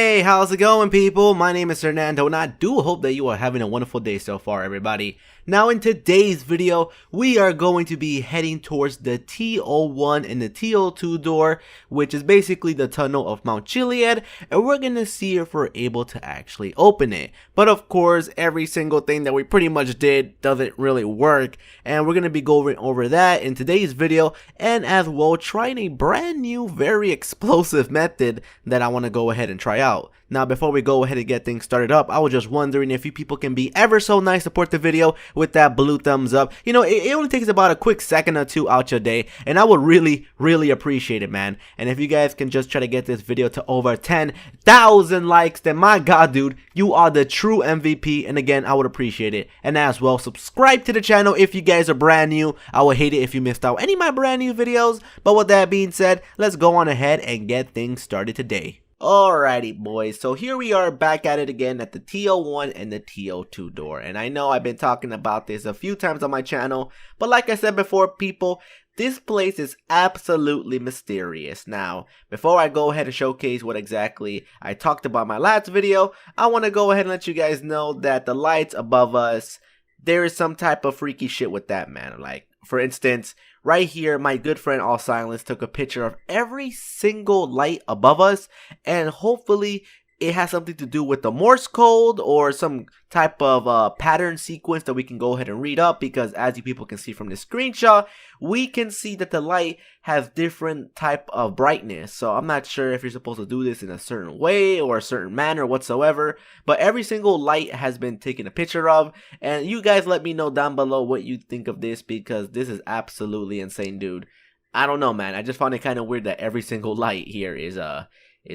Hey, how's it going, people? My name is Fernando, and I do hope that you are having a wonderful day so far, everybody. Now, in today's video, we are going to be heading towards the T01 and the T02 door, which is basically the tunnel of Mount Chiliad, and we're going to see if we're able to actually open it. But of course, every single thing that we pretty much did doesn't really work, and we're going to be going over that in today's video, and as well trying a brand new, very explosive method that I want to go ahead and try out. Now, before we go ahead and get things started up, I was just wondering if you people can be ever so nice, support the video with that blue thumbs up. You know, it only takes about a quick second or two out your day, and I would really appreciate it, man. And if you guys can just try to get this video to over 10,000 likes, then my god, dude, you are the true MVP, and again, I would appreciate it. And as well, subscribe to the channel if you guys are brand new. I would hate it if you missed out any of my brand new videos. But with that being said, let's go on ahead and get things started today. Alrighty, boys, so here we are back at it again at the T01 and the T02 door, and I know I've been talking about this a few times on my channel, but like I said before, people, this place is absolutely mysterious. Now, before I go ahead and showcase what exactly I talked about in my last video, I want to go ahead and let you guys know that the lights above us, there is some type of freaky shit with that, man. Like, for instance, right here, my good friend All Silence took a picture of every single light above us, and hopefully it has something to do with the Morse code or some type of pattern sequence that we can go ahead and read up, because as you people can see from this screenshot, we can see that the light has different type of brightness. So I'm not sure if you're supposed to do this in a certain way or a certain manner whatsoever, but every single light has been taken a picture of, and you guys let me know down below what you think of this, because this is absolutely insane, dude. I don't know, man. I just found it kind of weird that every single light here is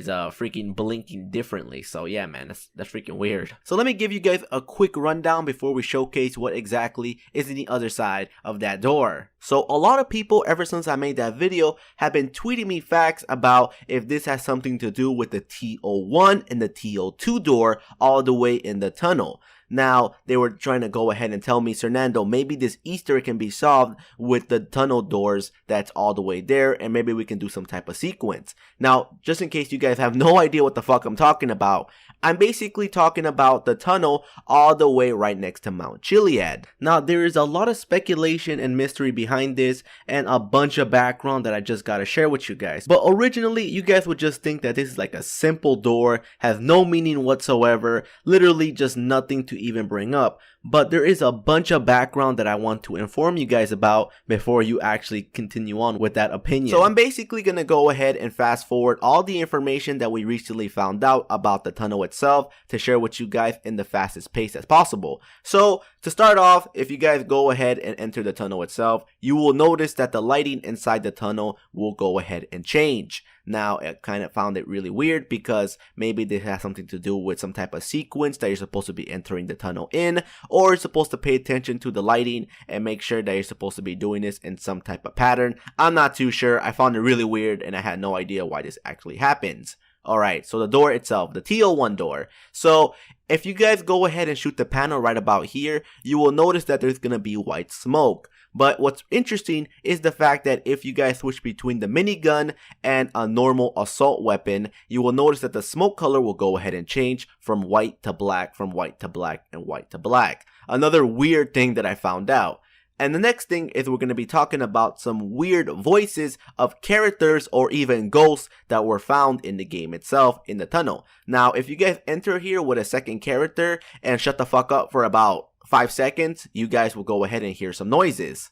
freaking blinking differently. So yeah, man, that's freaking weird. So let me give you guys a quick rundown before we showcase what exactly is in the other side of that door. So a lot of people, ever since I made that video, have been tweeting me facts about if this has something to do with the T01 and the T02 door all the way in the tunnel. Now, they were trying to go ahead and tell me, Fernando, maybe this Easter can be solved with the tunnel doors that's all the way there, and maybe we can do some type of sequence. Now, just in case you guys have no idea what the fuck I'm talking about, I'm basically talking about the tunnel all the way right next to Mount Chiliad. Now, there is a lot of speculation and mystery behind this, and a bunch of background that I just gotta share with you guys. But originally, you guys would just think that this is like a simple door, has no meaning whatsoever, literally just nothing to even bring up. But there is a bunch of background that I want to inform you guys about before you actually continue on with that opinion. So I'm basically going to go ahead and fast forward all the information that we recently found out about the tunnel itself to share with you guys in the fastest pace as possible. So to start off, if you guys go ahead and enter the tunnel itself, you will notice that the lighting inside the tunnel will go ahead and change. Now, I kind of found it really weird because maybe this has something to do with some type of sequence that you're supposed to be entering the tunnel in, or you're supposed to pay attention to the lighting and make sure that you're supposed to be doing this in some type of pattern. I'm not too sure. I found it really weird, and I had no idea why this actually happens. Alright, so the door itself, the T01 door. So, if you guys go ahead and shoot the panel right about here, you will notice that there's going to be white smoke. But what's interesting is the fact that if you guys switch between the minigun and a normal assault weapon, you will notice that the smoke color will go ahead and change from white to black, from white to black, and white to black. Another weird thing that I found out. And the next thing is we're going to be talking about some weird voices of characters or even ghosts that were found in the game itself in the tunnel. Now, if you guys enter here with a second character and shut the fuck up for about 5 seconds, you guys will go ahead and hear some noises.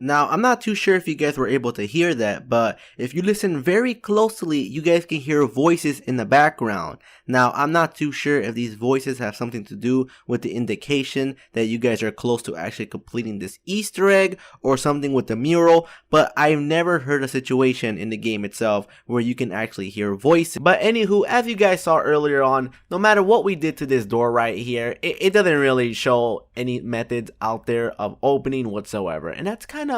Now, I'm not too sure if you guys were able to hear that, but if you listen very closely, you guys can hear voices in the background. Now, I'm not too sure if these voices have something to do with the indication that you guys are close to actually completing this Easter egg or something with the mural, but I've never heard a situation in the game itself where you can actually hear voices. But anywho, as you guys saw earlier on, no matter what we did to this door right here, it doesn't really show any methods out there of opening whatsoever, and that's kind of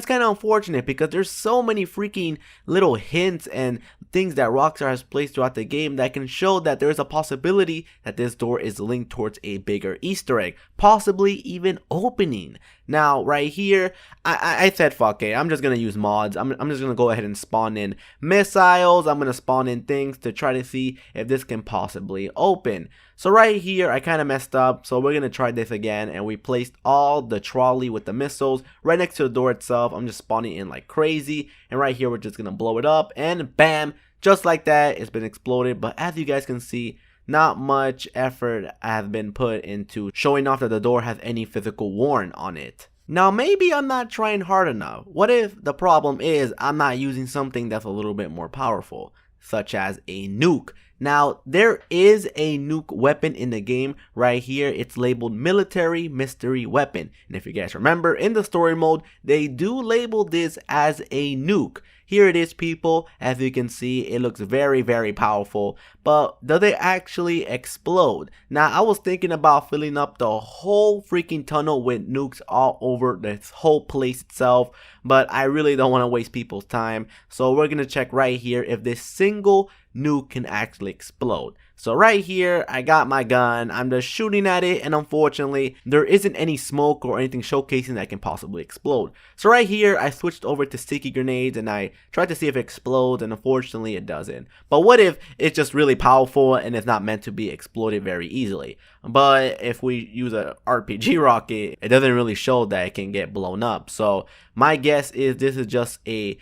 unfortunate because there's so many freaking little hints and things that Rockstar has placed throughout the game that can show that there is a possibility that this door is linked towards a bigger Easter egg, possibly even opening. Now, right here, I said fuck it, I'm just gonna use mods. I'm just gonna go ahead and spawn in missiles. I'm gonna spawn in things to try to see if this can possibly open. So right here, I kind of messed up, so we're gonna try this again, and we placed all the trolley with the missiles right next to the door itself. I'm just spawning in like crazy, and right here we're just gonna blow it up, and bam, just like that, it's been exploded. But as you guys can see, not much effort has been put into showing off that the door has any physical warrant on it. Now maybe I'm not trying hard enough. What if the problem is I'm not using something that's a little bit more powerful, such as a nuke? Now, there is a nuke weapon in the game right here. It's labeled Military Mystery Weapon. And if you guys remember, in the story mode, they do label this as a nuke. Here it is, people. As you can see, it looks very, very powerful. But do they actually explode? Now, I was thinking about filling up the whole freaking tunnel with nukes all over this whole place itself. But I really don't want to waste people's time. So we're going to check right here if this single nuke can actually explode. So right here, I got my gun, I'm just shooting at it, and unfortunately, there isn't any smoke or anything showcasing that can possibly explode. So right here, I switched over to sticky grenades, and I tried to see if it explodes, and unfortunately, it doesn't. But what if it's just really powerful, and it's not meant to be exploded very easily? But if we use a RPG rocket, it doesn't really show that it can get blown up. So my guess is this is just a,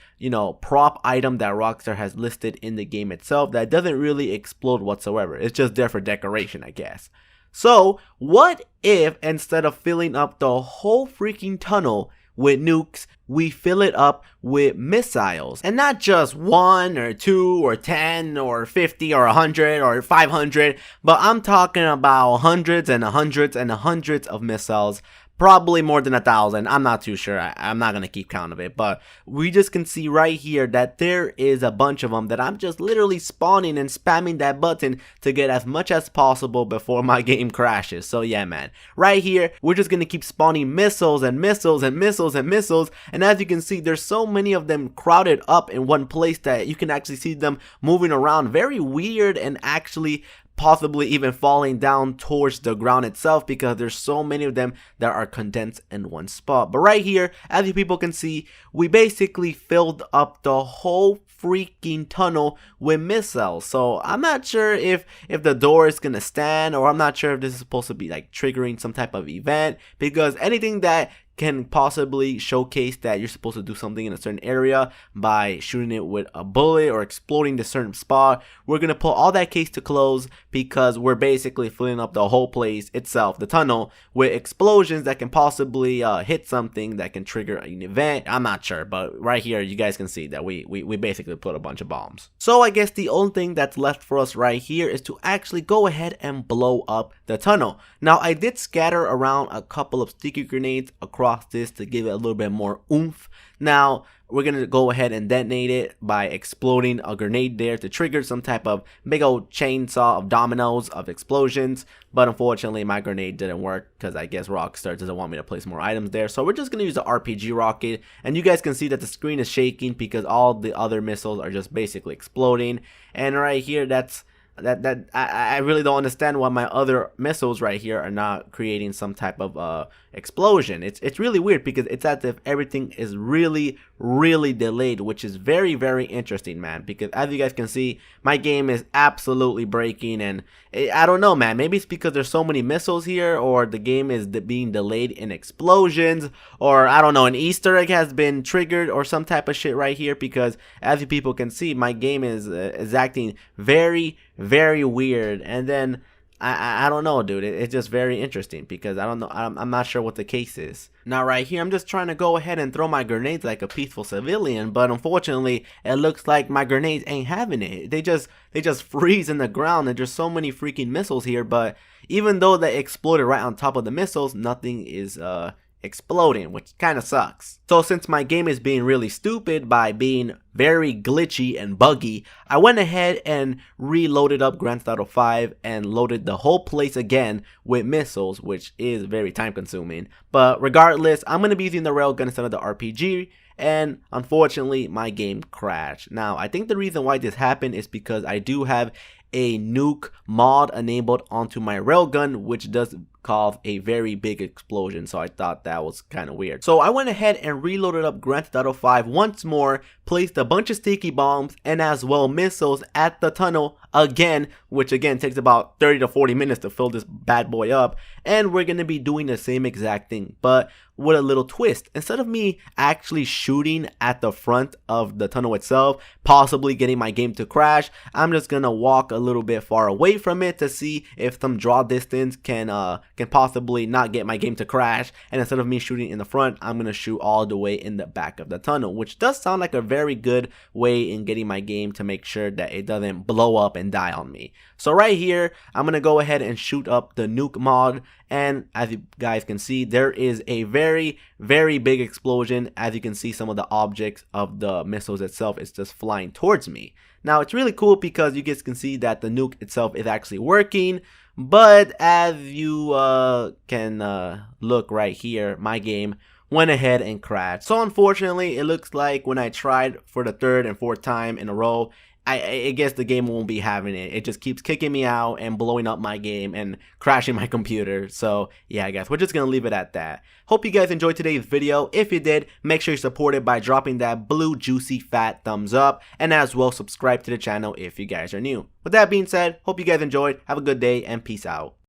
prop item that Rockstar has listed in the game itself that doesn't really explode whatsoever. It's just there for decoration, I guess. So what if instead of filling up the whole freaking tunnel with nukes, we fill it up with missiles? And not just 1 or 2 or 10 or 50 or 100 or 500, but I'm talking about hundreds and hundreds and hundreds of missiles. Probably more than 1,000. I'm not too sure. I'm not going to keep count of it. But we just can see right here that there is a bunch of them that I'm just literally spawning and spamming that button to get as much as possible before my game crashes. So yeah, man. Right here, we're just going to keep spawning missiles and missiles and missiles and missiles. And as you can see, there's so many of them crowded up in one place that you can actually see them moving around. Very weird, and actually possibly even falling down towards the ground itself because there's so many of them that are condensed in one spot. But right here, as you people can see, we basically filled up the whole freaking tunnel with missiles. So I'm not sure if the door is gonna stand, or I'm not sure if this is supposed to be like triggering some type of event, because anything that can possibly showcase that you're supposed to do something in a certain area by shooting it with a bullet or exploding the certain spot, we're going to put all that case to close, because we're basically filling up the whole place itself, the tunnel, with explosions that can possibly hit something that can trigger an event. I'm not sure, but right here you guys can see that we basically put a bunch of bombs. So I guess the only thing that's left for us right here is to actually go ahead and blow up the tunnel. Now, I did scatter around a couple of sticky grenades across this to give it a little bit more oomph. Now we're gonna go ahead and detonate it by exploding a grenade there to trigger some type of big old chainsaw of dominoes of explosions. But unfortunately, my grenade didn't work because I guess Rockstar doesn't want me to place more items there. So we're just gonna use the RPG rocket, and you guys can see that the screen is shaking because all the other missiles are just basically exploding. And right here, I really don't understand why my other missiles right here are not creating some type of explosion. It's really weird, because it's as if everything is really delayed, which is very, very interesting, man, because as you guys can see, my game is absolutely breaking. And I don't know, man, maybe it's because there's so many missiles here, or the game is being delayed in explosions, or I don't know, an Easter egg has been triggered or some type of shit right here, because as you people can see, my game is acting very, very weird. And then I don't know, dude. It's just very interesting because I don't know. I'm not sure what the case is. Now right here, I'm just trying to go ahead and throw my grenades like a peaceful civilian, but unfortunately, it looks like my grenades ain't having it. They just freeze in the ground, and there's so many freaking missiles here. But even though they exploded right on top of the missiles, nothing is exploding, which kind of sucks. So since my game is being really stupid by being very glitchy and buggy, I went ahead and reloaded up Grand Theft Auto 5 and loaded the whole place again with missiles, which is very time consuming. But regardless, I'm going to be using the railgun instead of the RPG, and unfortunately my game crashed. Now I think the reason why this happened is because I do have a nuke mod enabled onto my railgun, which does cause a very big explosion, so I thought that was kind of weird. So I went ahead and reloaded up Grand Theft Auto 5 once more, placed a bunch of sticky bombs and as well missiles at the tunnel again, which again takes about 30 to 40 minutes to fill this bad boy up, and we're going to be doing the same exact thing, but with a little twist. Instead of me actually shooting at the front of the tunnel itself, possibly getting my game to crash, I'm just gonna walk a little bit far away from it to see if some draw distance can possibly not get my game to crash, and instead of me shooting in the front, I'm gonna shoot all the way in the back of the tunnel, which does sound like a very good way in getting my game to make sure that it doesn't blow up and die on me. So right here, I'm gonna go ahead and shoot up the nuke mod, and as you guys can see, there is a very big explosion. As you can see, some of the objects of the missiles itself is just flying towards me. Now it's really cool because you guys can see that the nuke itself is actually working, but as you can look right here, my game went ahead and crashed. So unfortunately, it looks like when I tried for the third and fourth time in a row, I guess the game won't be having it. It just keeps kicking me out and blowing up my game and crashing my computer. So yeah, guys, we're just gonna leave it at that. Hope you guys enjoyed today's video. If you did, make sure you support it by dropping that blue juicy fat thumbs up, and as well subscribe to the channel if you guys are new. With that being said, hope you guys enjoyed. Have a good day and peace out.